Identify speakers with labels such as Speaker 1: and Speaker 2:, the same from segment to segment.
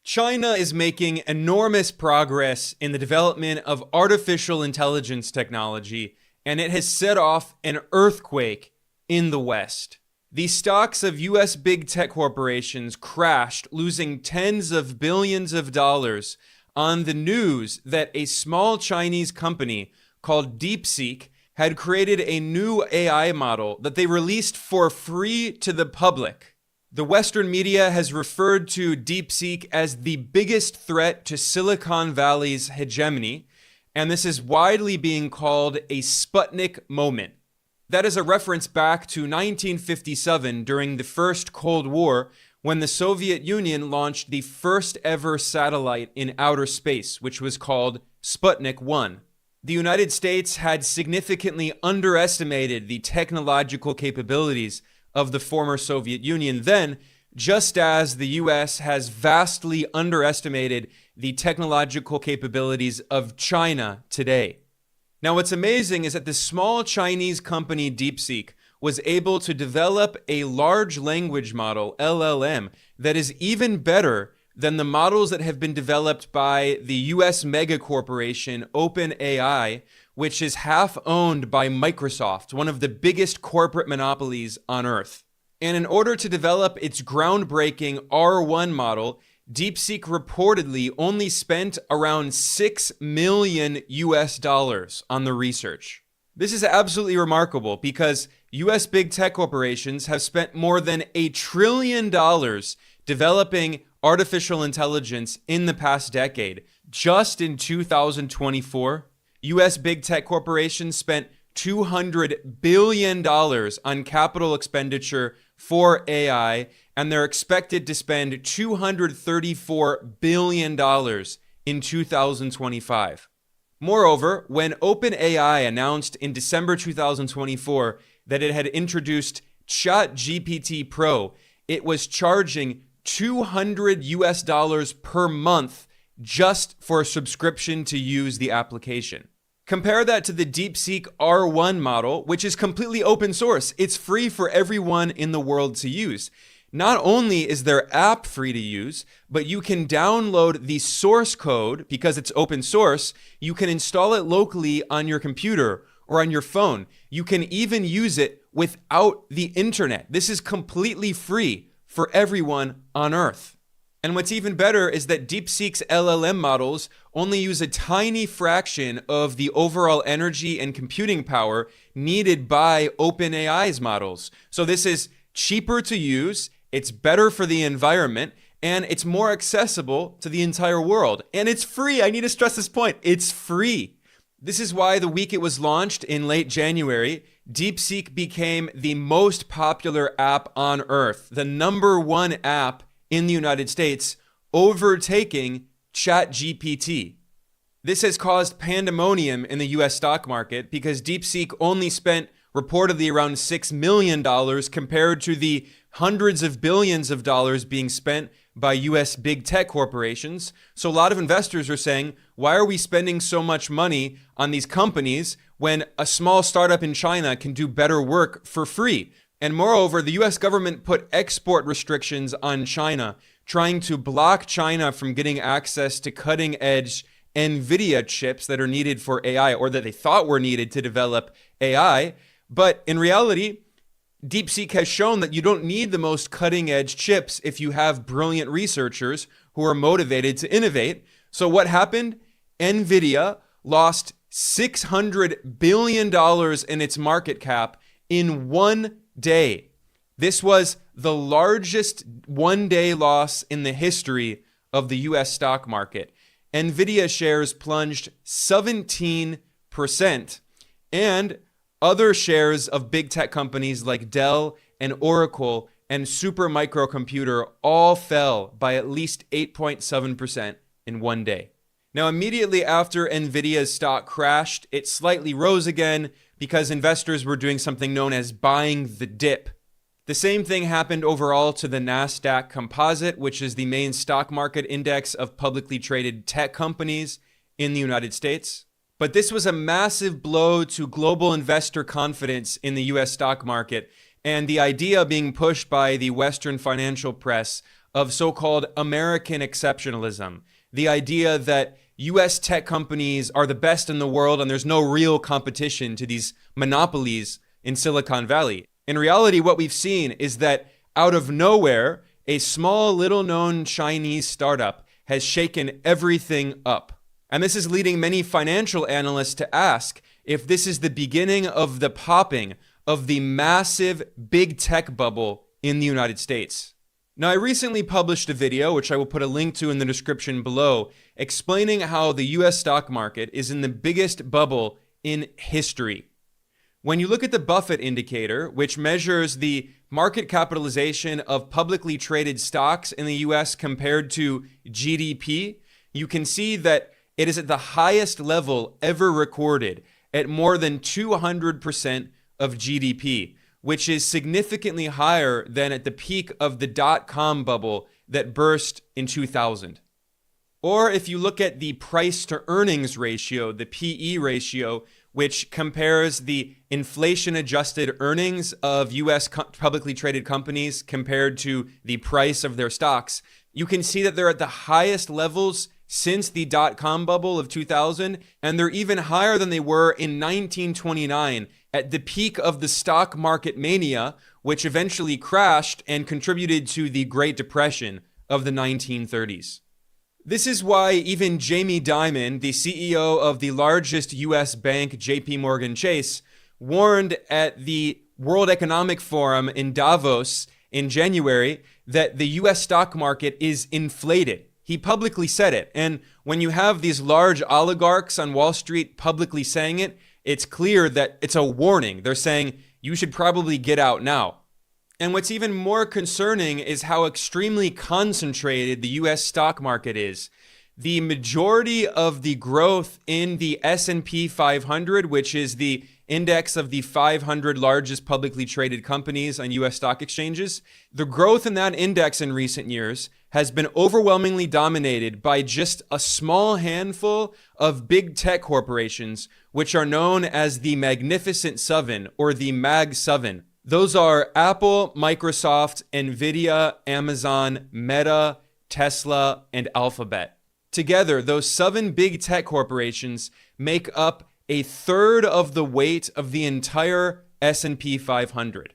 Speaker 1: China is making enormous progress in the development of artificial intelligence technology, and it has set off an earthquake in the West. The stocks of US big tech corporations crashed, losing tens of billions of dollars on the news that a small Chinese company called DeepSeek had created a new AI model that they released for free to the public. The Western media has referred to DeepSeek as the biggest threat to Silicon Valley's hegemony, and this is widely being called a Sputnik moment. That is a reference back to 1957 during the First Cold War, when the Soviet Union launched the first ever satellite in outer space, which was called Sputnik 1. The United States had significantly underestimated the technological capabilities of the former Soviet Union then, just as the US has vastly underestimated the technological capabilities of China today. Now, what's amazing is that the small Chinese company DeepSeek was able to develop a large language model, LLM, that is even better than the models that have been developed by the US mega corporation OpenAI, which is half owned by Microsoft, one of the biggest corporate monopolies on Earth. And in order to develop its groundbreaking R1 model, DeepSeek reportedly only spent around $6 million on the research. This is absolutely remarkable because US big tech corporations have spent more than $1 trillion developing artificial intelligence in the past decade. Just in 2024, US big tech corporations spent $200 billion on capital expenditure for AI, and they're expected to spend $234 billion in 2025. Moreover, when OpenAI announced in December 2024 that it had introduced ChatGPT Pro, it was charging $200 per month just for a subscription to use the application. Compare that to the DeepSeek R1 model, which is completely open source. It's free for everyone in the world to use. Not only is their app free to use, but you can download the source code because it's open source. You can install it locally on your computer or on your phone. You can even use it without the internet. This is completely free for everyone on Earth. And what's even better is that DeepSeek's LLM models only use a tiny fraction of the overall energy and computing power needed by OpenAI's models. So this is cheaper to use, it's better for the environment, and it's more accessible to the entire world. And it's free. I need to stress this point. It's free. This is why the week it was launched in late January, DeepSeek became the most popular app on Earth, the #1 app in the United States, overtaking ChatGPT. This has caused pandemonium in the US stock market because DeepSeek only spent reportedly around $6 million compared to the hundreds of billions of dollars being spent by US big tech corporations. So a lot of investors are saying, why are we spending so much money on these companies when a small startup in China can do better work for free? And moreover, the US government put export restrictions on China, trying to block China from getting access to cutting edge NVIDIA chips that are needed for AI, or that they thought were needed to develop AI. But in reality, DeepSeek has shown that you don't need the most cutting edge chips if you have brilliant researchers who are motivated to innovate. So what happened? NVIDIA lost $600 billion in its market cap in one day. This was the largest one-day loss in the history of the US stock market. NVIDIA shares plunged 17%, and other shares of big tech companies like Dell and Oracle and Supermicro all fell by at least 8.7% in one day. Now, immediately after NVIDIA's stock crashed, it slightly rose again because investors were doing something known as buying the dip. The same thing happened overall to the NASDAQ Composite, which is the main stock market index of publicly traded tech companies in the United States. But this was a massive blow to global investor confidence in the US stock market, and the idea being pushed by the Western financial press of so-called American exceptionalism. The idea that US tech companies are the best in the world and there's no real competition to these monopolies in Silicon Valley. In reality, what we've seen is that out of nowhere, a small, little-known Chinese startup has shaken everything up. And this is leading many financial analysts to ask if this is the beginning of the popping of the massive big tech bubble in the United States. Now, I recently published a video, which I will put a link to in the description below, explaining how the US stock market is in the biggest bubble in history. When you look at the Buffett indicator, which measures the market capitalization of publicly traded stocks in the US compared to GDP, you can see that it is at the highest level ever recorded at more than 200% of GDP, which is significantly higher than at the peak of the dot-com bubble that burst in 2000. Or if you look at the price to earnings ratio, the PE ratio, which compares the inflation-adjusted earnings of US publicly traded companies compared to the price of their stocks, you can see that they're at the highest levels since the dot-com bubble of 2000, and they're even higher than they were in 1929 at the peak of the stock market mania, which eventually crashed and contributed to the Great Depression of the 1930s. This is why even Jamie Dimon, the CEO of the largest US bank, JP Morgan Chase, warned at the World Economic Forum in Davos in January that the US stock market is inflated. He publicly said it. And when you have these large oligarchs on Wall Street publicly saying it, it's clear that it's a warning. They're saying, you should probably get out now. And what's even more concerning is how extremely concentrated the US stock market is. The majority of the growth in the S&P 500, which is the index of the 500 largest publicly traded companies on US stock exchanges, the growth in that index in recent years has been overwhelmingly dominated by just a small handful of big tech corporations, which are known as the Magnificent Seven or the Mag 7. Those are Apple, Microsoft, Nvidia, Amazon, Meta, Tesla, and Alphabet. Together, those 7 big tech corporations make up a third of the weight of the entire S&P 500.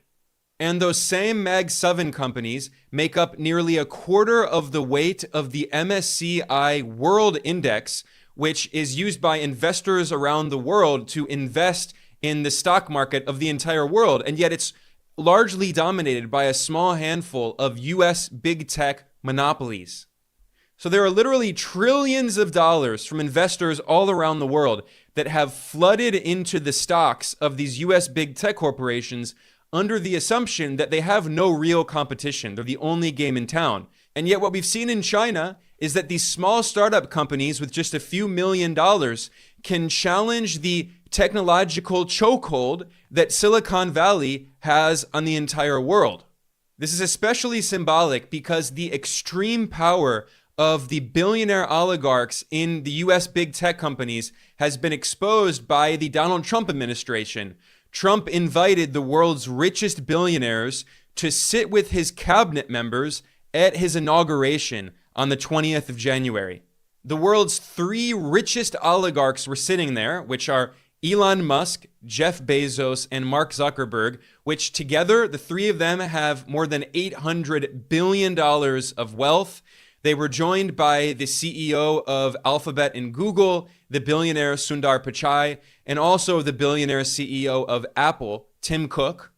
Speaker 1: And those same Mag 7 companies make up nearly a quarter of the weight of the MSCI World Index, which is used by investors around the world to invest in the stock market of the entire world. And yet it's largely dominated by a small handful of US big tech monopolies. So there are literally trillions of dollars from investors all around the world that have flooded into the stocks of these US big tech corporations under the assumption that they have no real competition. They're the only game in town. And yet what we've seen in China is that these small startup companies with just a few $1 million can challenge the technological chokehold that Silicon Valley has on the entire world. This is especially symbolic because the extreme power of the billionaire oligarchs in the US big tech companies has been exposed by the Donald Trump administration. Trump invited the world's richest billionaires to sit with his cabinet members at his inauguration on the 20th of January. The world's 3 richest oligarchs were sitting there, which are Elon Musk, Jeff Bezos, and Mark Zuckerberg, which together, the 3 of them have more than $800 billion of wealth. They were joined by the CEO of Alphabet and Google, the billionaire Sundar Pichai, and also the billionaire CEO of Apple, Tim Cook.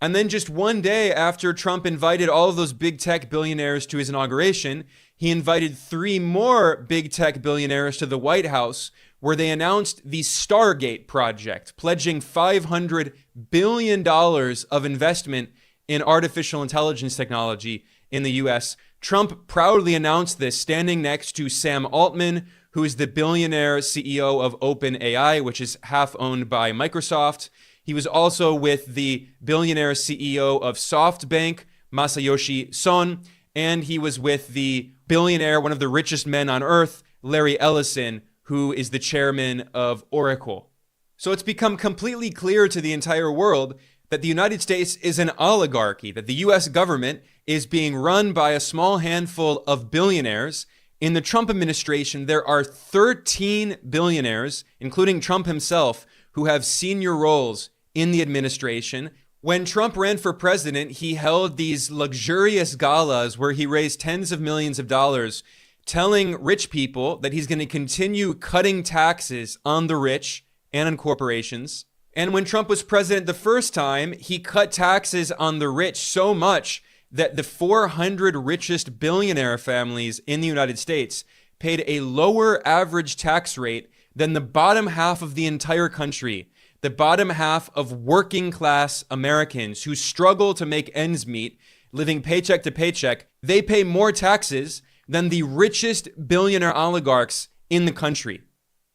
Speaker 1: And then just one day after Trump invited all of those big tech billionaires to his inauguration, he invited 3 more big tech billionaires to the White House, where they announced the Stargate project, pledging $500 billion of investment in artificial intelligence technology in the US. Trump proudly announced this standing next to Sam Altman, who is the billionaire CEO of OpenAI, which is half owned by Microsoft. He was also with the billionaire CEO of SoftBank, Masayoshi Son, and he was with the billionaire, one of the richest men on earth, Larry Ellison, who is the chairman of Oracle. So it's become completely clear to the entire world that the United States is an oligarchy, that the US government is being run by a small handful of billionaires. In the Trump administration, there are 13 billionaires, including Trump himself, who have senior roles in the administration. When Trump ran for president, he held these luxurious galas where he raised tens of millions of dollars, telling rich people that he's going to continue cutting taxes on the rich and on corporations. And when Trump was president the first time, he cut taxes on the rich so much that the 400 richest billionaire families in the United States paid a lower average tax rate than the bottom half of the entire country, the bottom half of working class Americans who struggle to make ends meet, living paycheck to paycheck. They pay more taxes than the richest billionaire oligarchs in the country.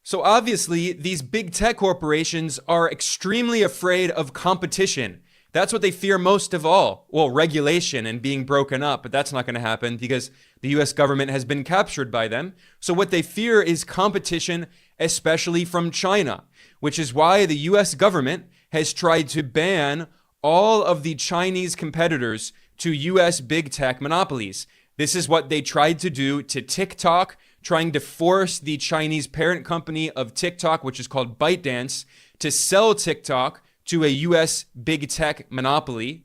Speaker 1: So obviously, these big tech corporations are extremely afraid of competition. That's what they fear most of all. Well, regulation and being broken up, but that's not going to happen because the US government has been captured by them. So what they fear is competition, especially from China, which is why the US government has tried to ban all of the Chinese competitors to US big tech monopolies. This is what they tried to do to TikTok, trying to force the Chinese parent company of TikTok, which is called ByteDance, to sell TikTok to a US big tech monopoly.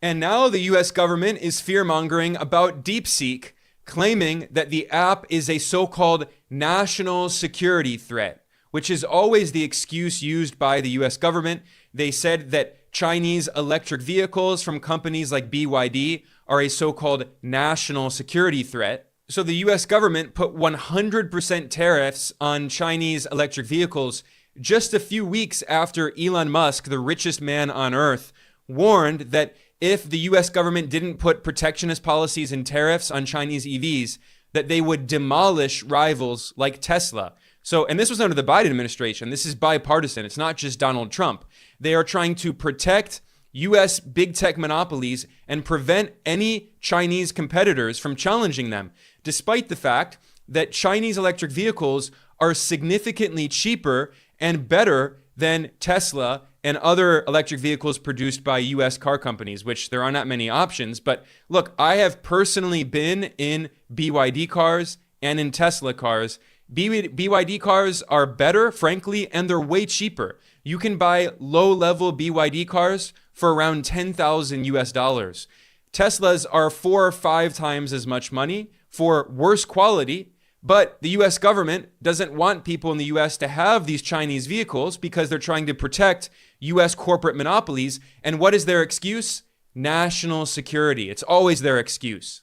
Speaker 1: And now the US government is fear-mongering about DeepSeek, claiming that the app is a so-called national security threat, which is always the excuse used by the US government. They said that Chinese electric vehicles from companies like BYD are a so-called national security threat. So the US government put 100% tariffs on Chinese electric vehicles just a few weeks after Elon Musk, the richest man on earth, warned that if the US government didn't put protectionist policies and tariffs on Chinese EVs, that they would demolish rivals like Tesla. So, and this was under the Biden administration. This is bipartisan. It's not just Donald Trump. They are trying to protect US big tech monopolies and prevent any Chinese competitors from challenging them, despite the fact that Chinese electric vehicles are significantly cheaper and better than Tesla and other electric vehicles produced by US car companies, which there are not many options. But look, I have personally been in BYD cars and in Tesla cars. BYD cars are better, frankly, and they're way cheaper. You can buy low-level BYD cars for around $10,000 US. Teslas are 4 or 5 times as much money for worse quality. But the US government doesn't want people in the US to have these Chinese vehicles because they're trying to protect US corporate monopolies. And what is their excuse? National security. It's always their excuse.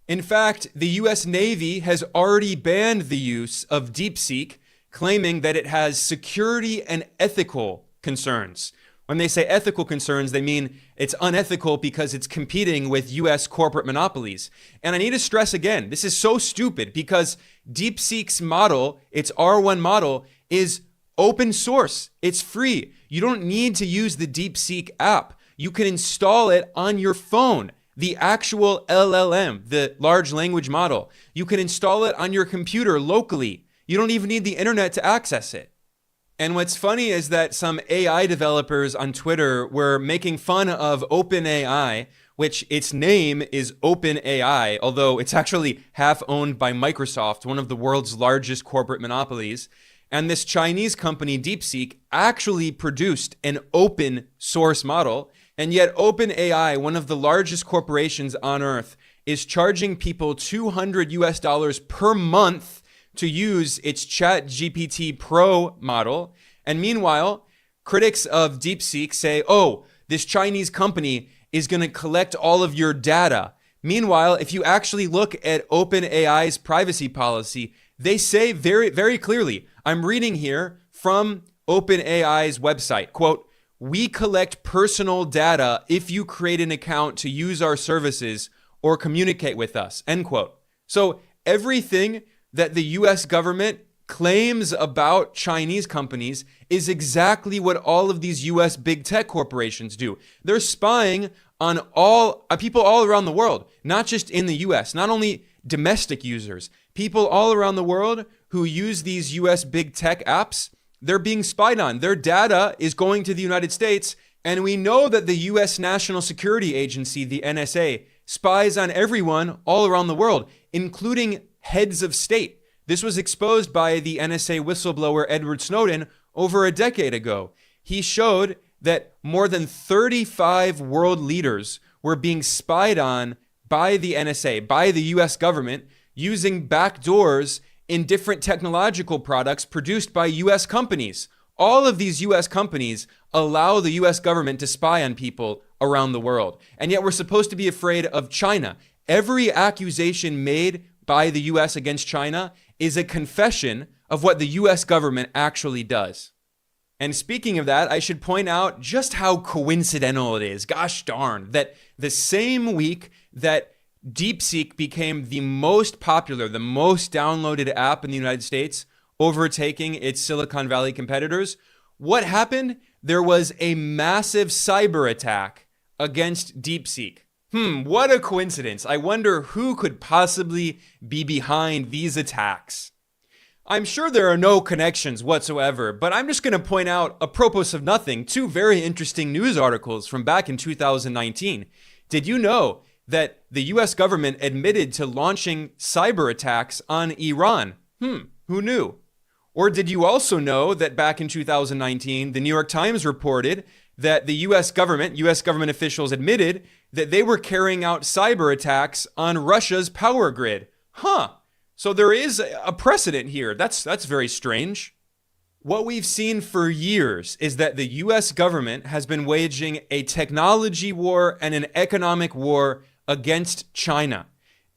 Speaker 1: In fact, the US Navy has already banned the use of DeepSeek, claiming that it has security and ethical concerns. When they say ethical concerns, they mean it's unethical because it's competing with US corporate monopolies. And I need to stress again, this is so stupid because DeepSeek's model, its R1 model, is open source. It's free. You don't need to use the DeepSeek app. You can install it on your phone, the actual LLM, the large language model. You can install it on your computer locally. You don't even need the internet to access it. And what's funny is that some AI developers on Twitter were making fun of OpenAI, which its name is OpenAI, although it's actually half owned by Microsoft, one of the world's largest corporate monopolies. And this Chinese company, DeepSeek, actually produced an open source model. And yet OpenAI, one of the largest corporations on earth, is charging people $200 US per month to use its ChatGPT Pro model. And meanwhile, critics of DeepSeek say, oh, this Chinese company is going to collect all of your data. Meanwhile, if you actually look at OpenAI's privacy policy, they say very, very clearly, I'm reading here from OpenAI's website, quote, "We collect personal data if you create an account to use our services or communicate with us," end quote. So everything that the US government claims about Chinese companies is exactly what all of these US big tech corporations do. They're spying on all people all around the world, not just in the US, not only domestic users, people all around the world who use these US big tech apps, they're being spied on. Their data is going to the United States And we know that the US National Security Agency, the NSA, spies on everyone all around the world, including heads of state. This was exposed by the NSA whistleblower Edward Snowden over a decade ago. He showed that more than 35 world leaders were being spied on by the NSA, by the US government, using backdoors in different technological products produced by US companies. All of these US companies allow the US government to spy on people around the world. And yet we're supposed to be afraid of China. Every accusation made by the US against China is a confession of what the US government actually does. And speaking of that, I should point out just how coincidental it is, gosh darn, that the same week that DeepSeek became the most popular, the most downloaded app in the United States, overtaking its Silicon Valley competitors, what happened? There was a massive cyber attack against DeepSeek. What a coincidence. I wonder who could possibly be behind these attacks. I'm sure there are no connections whatsoever, but I'm just going to point out, apropos of nothing, two very interesting news articles from back in 2019. Did you know that the US government admitted to launching cyber attacks on Iran? Who knew? Or did you also know that back in 2019, the New York Times reported that the US government officials admitted that they were carrying out cyber attacks on Russia's power grid? So there is a precedent here. That's very strange. What we've seen for years is that the US government has been waging a technology war and an economic war against China.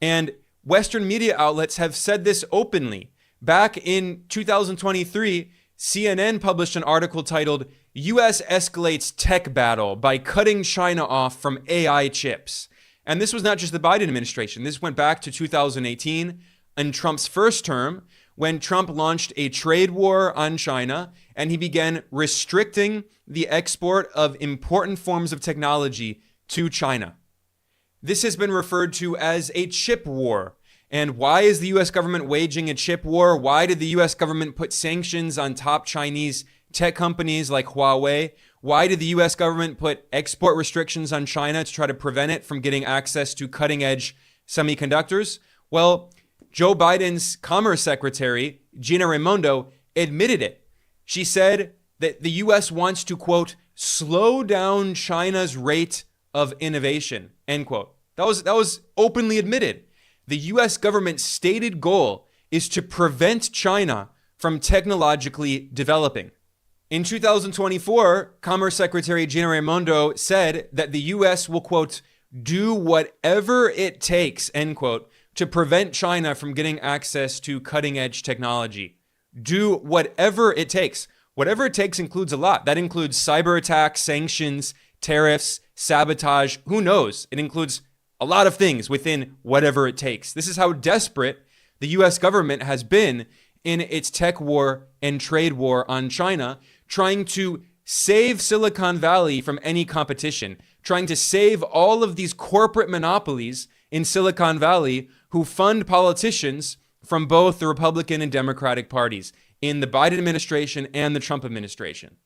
Speaker 1: And Western media outlets have said this openly. Back in 2023, CNN published an article titled, US Escalates Tech Battle by Cutting China Off from AI Chips. And this was not just the Biden administration. This went back to 2018 in Trump's first term, when Trump launched a trade war on China and he began restricting the export of important forms of technology to China. This has been referred to as a chip war. And why is the US government waging a chip war? Why did the US government put sanctions on top Chinese tech companies like Huawei? Why did the US government put export restrictions on China to try to prevent it from getting access to cutting-edge semiconductors? Well, Joe Biden's Commerce Secretary, Gina Raimondo, admitted it. She said that the US wants to, quote, slow down China's rate of innovation, end quote. That was openly admitted. The US government's stated goal is to prevent China from technologically developing. In 2024, Commerce Secretary Gina Raimondo said that the US will, quote, do whatever it takes, end quote, to prevent China from getting access to cutting-edge technology. Do whatever it takes. Whatever it takes includes a lot. That includes cyber attacks, sanctions, tariffs, sabotage. Who knows? It includes a lot of things within whatever it takes. This is how desperate the US government has been in its tech war and trade war on China, trying to save Silicon Valley from any competition, trying to save all of these corporate monopolies in Silicon Valley who fund politicians from both the Republican and Democratic parties in the Biden administration and the Trump administration.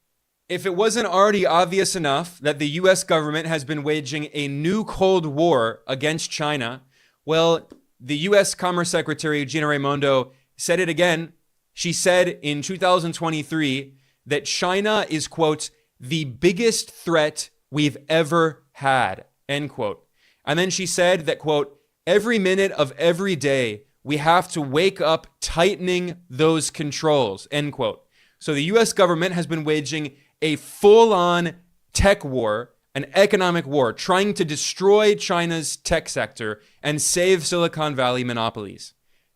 Speaker 1: If it wasn't already obvious enough that the US government has been waging a new Cold War against China, well, the US Commerce Secretary Gina Raimondo said it again. She said in 2023 that China is, quote, the biggest threat we've ever had, end quote. And then she said that, quote, every minute of every day, we have to wake up tightening those controls, end quote. So the US government has been waging a full-on tech war, an economic war, trying to destroy China's tech sector and save Silicon Valley monopolies.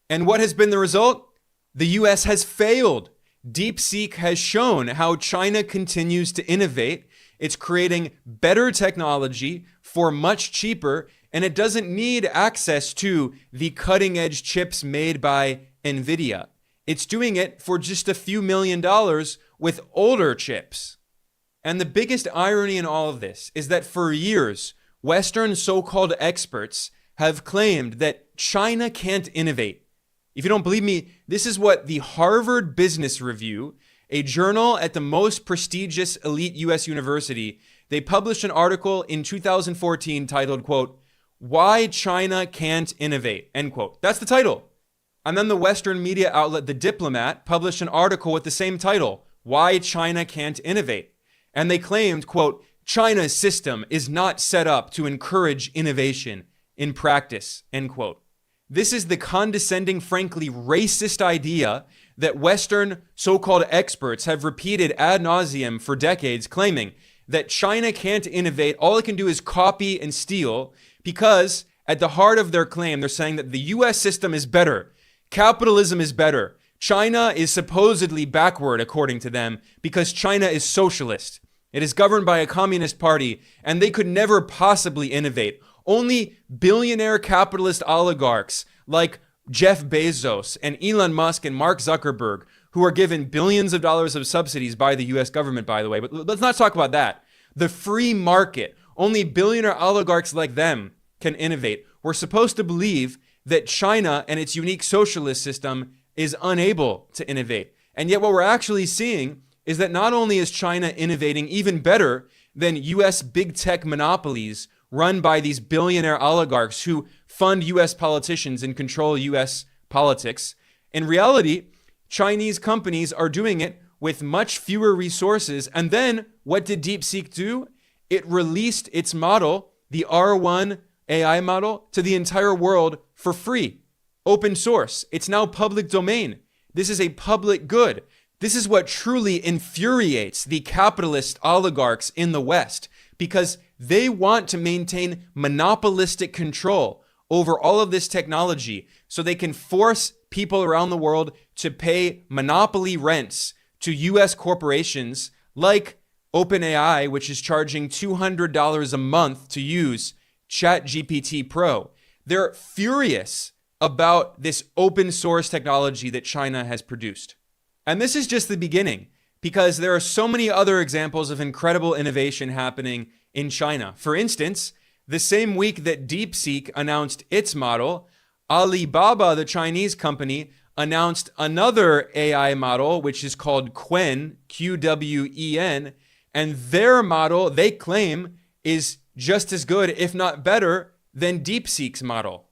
Speaker 1: And what has been the result? The US has failed. DeepSeek has shown how China continues to innovate. It's creating better technology for much cheaper, and it doesn't need access to the cutting-edge chips made by NVIDIA. It's doing it for just a few $1 million with older chips. And the biggest irony in all of this is that for years, Western so-called experts have claimed that China can't innovate. If you don't believe me, this is what the Harvard Business Review, a journal at the most prestigious elite US university, They published an article in 2014 titled, quote, "Why China Can't Innovate," end quote. That's the title. And then the Western media outlet The Diplomat published an article with the same title, "Why China Can't Innovate." And they claimed, quote, "China's system is not set up to encourage innovation in practice," end quote. This is the condescending, frankly racist idea that Western so-called experts have repeated ad nauseum for decades, claiming that China can't innovate. All it can do is copy and steal, because at the heart of their claim, they're saying that the US system is better. Capitalism is better. China is supposedly backward, according to them, because China is socialist. It is governed by a communist party, and they could never possibly innovate. Only billionaire capitalist oligarchs like Jeff Bezos and Elon Musk and Mark Zuckerberg, who are given billions of dollars of subsidies by the US government, by the way, but let's not talk about that. The free market, only billionaire oligarchs like them can innovate. We're supposed to believe that China and its unique socialist system is unable to innovate. And yet what we're actually seeing is that not only is China innovating even better than US big tech monopolies run by these billionaire oligarchs who fund US politicians and control US politics, in reality, Chinese companies are doing it with much fewer resources. And then what did DeepSeek do? It released its model, the R1 AI model, to the entire world for free. Open source. It's now public domain. This is a public good. This is what truly infuriates the capitalist oligarchs in the West, because they want to maintain monopolistic control over all of this technology so they can force people around the world to pay monopoly rents to US corporations like OpenAI, which is charging $200 a month to use ChatGPT Pro. They're furious about this open source technology that China has produced. And this is just the beginning, because there are so many other examples of incredible innovation happening in China. For instance, the same week that DeepSeek announced its model, Alibaba, the Chinese company, announced another AI model, which is called Qwen, Qwen, and their model, they claim, is just as good, if not better, than DeepSeek's model.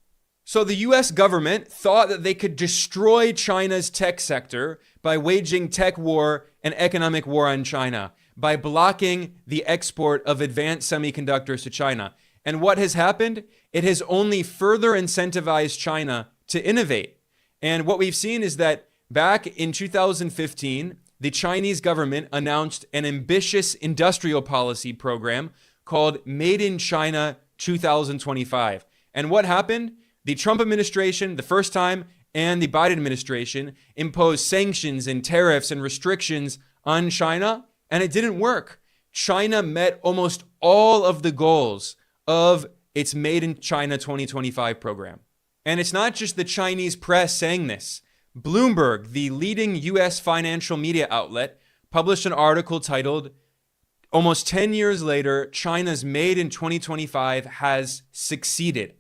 Speaker 1: So the US government thought that they could destroy China's tech sector by waging tech war and economic war on China, by blocking the export of advanced semiconductors to China. And what has happened? It has only further incentivized China to innovate. And what we've seen is that back in 2015, the Chinese government announced an ambitious industrial policy program called Made in China 2025. And what happened? The Trump administration, the first time, and the Biden administration imposed sanctions and tariffs and restrictions on China, and it didn't work. China met almost all of the goals of its Made in China 2025 program. And it's not just the Chinese press saying this. Bloomberg, the leading US financial media outlet, published an article titled, "Almost 10 years later, China's Made in 2025 has succeeded."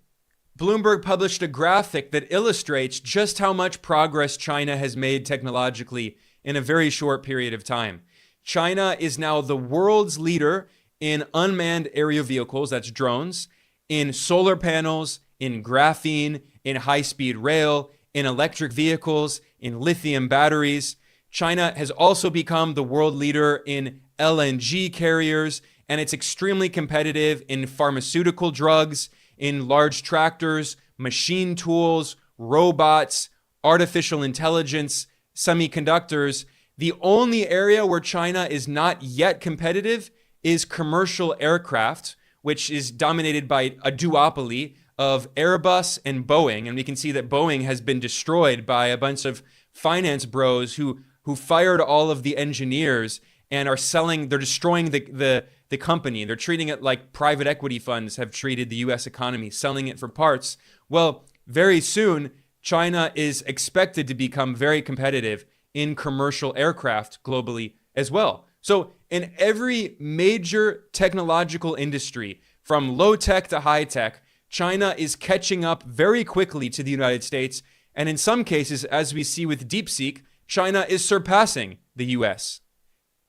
Speaker 1: Bloomberg published a graphic that illustrates just how much progress China has made technologically in a very short period of time. China is now the world's leader in unmanned aerial vehicles, that's drones, in solar panels, in graphene, in high-speed rail, in electric vehicles, in lithium batteries. China has also become the world leader in LNG carriers, and it's extremely competitive in pharmaceutical drugs, in large tractors, machine tools, robots, artificial intelligence, semiconductors. The only area where China is not yet competitive is commercial aircraft, which is dominated by a duopoly of Airbus and Boeing. And we can see that Boeing has been destroyed by a bunch of finance bros who fired all of the engineers and are selling, they're destroying the company. They're treating it like private equity funds have treated the US economy, selling it for parts. Well, very soon, China is expected to become very competitive in commercial aircraft globally as well. So in every major technological industry, from low tech to high tech, China is catching up very quickly to the United States. And in some cases, as we see with DeepSeek, China is surpassing the US.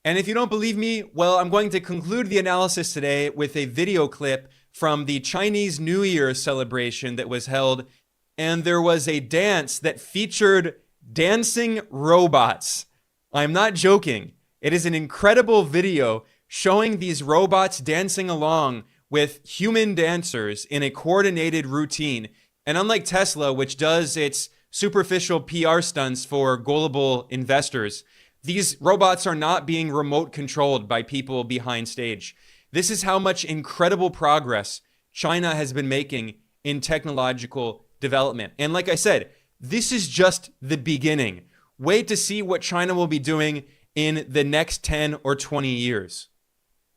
Speaker 1: And if you don't believe me, well, I'm going to conclude the analysis today with a video clip from the Chinese New Year celebration that was held. And there was a dance that featured dancing robots. I'm not joking. It is an incredible video showing these robots dancing along with human dancers in a coordinated routine. And unlike Tesla, which does its superficial PR stunts for gullible investors, these robots are not being remote controlled by people behind stage. This is how much incredible progress China has been making in technological development. And like I said, this is just the beginning. Wait to see what China will be doing in the next 10 or 20 years.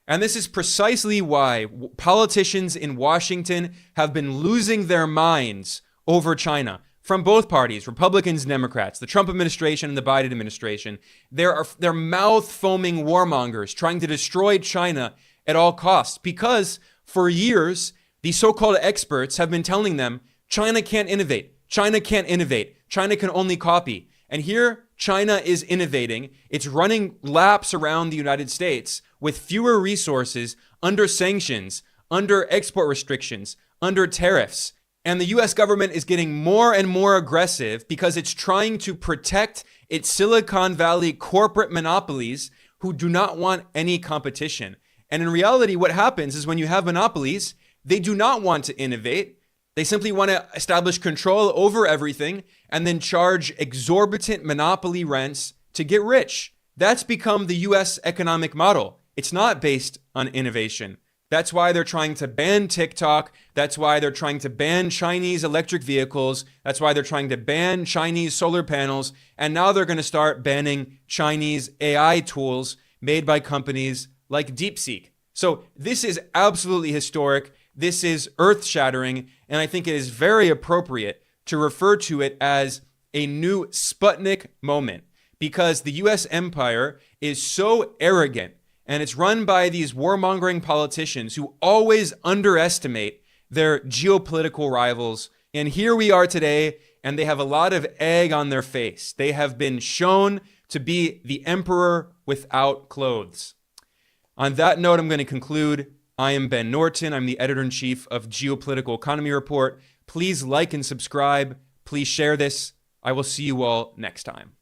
Speaker 1: And this is precisely why politicians in Washington have been losing their minds over China from both parties, Republicans and Democrats, the Trump administration and the Biden administration. They're mouth-foaming warmongers trying to destroy China at all costs because for years, the so-called experts have been telling them China can't innovate. China can't innovate. China can only copy. And here, China is innovating. It's running laps around the United States with fewer resources, under sanctions, under export restrictions, under tariffs. And the US government is getting more and more aggressive because it's trying to protect its Silicon Valley corporate monopolies who do not want any competition. And in reality, what happens is when you have monopolies, they do not want to innovate. They simply want to establish control over everything and then charge exorbitant monopoly rents to get rich. That's become the US economic model. It's not based on innovation. That's why they're trying to ban TikTok. That's why they're trying to ban Chinese electric vehicles. That's why they're trying to ban Chinese solar panels. And now they're going to start banning Chinese AI tools made by companies like DeepSeek. So this is absolutely historic. This is earth-shattering. And I think it is very appropriate to refer to it as a new Sputnik moment because the US empire is so arrogant. And it's run by these warmongering politicians who always underestimate their geopolitical rivals. And here we are today, and they have a lot of egg on their face. They have been shown to be the emperor without clothes. On that note, I'm going to conclude. I am Ben Norton. I'm the editor-in-chief of Geopolitical Economy Report. Please like and subscribe. Please share this. I will see you all next time.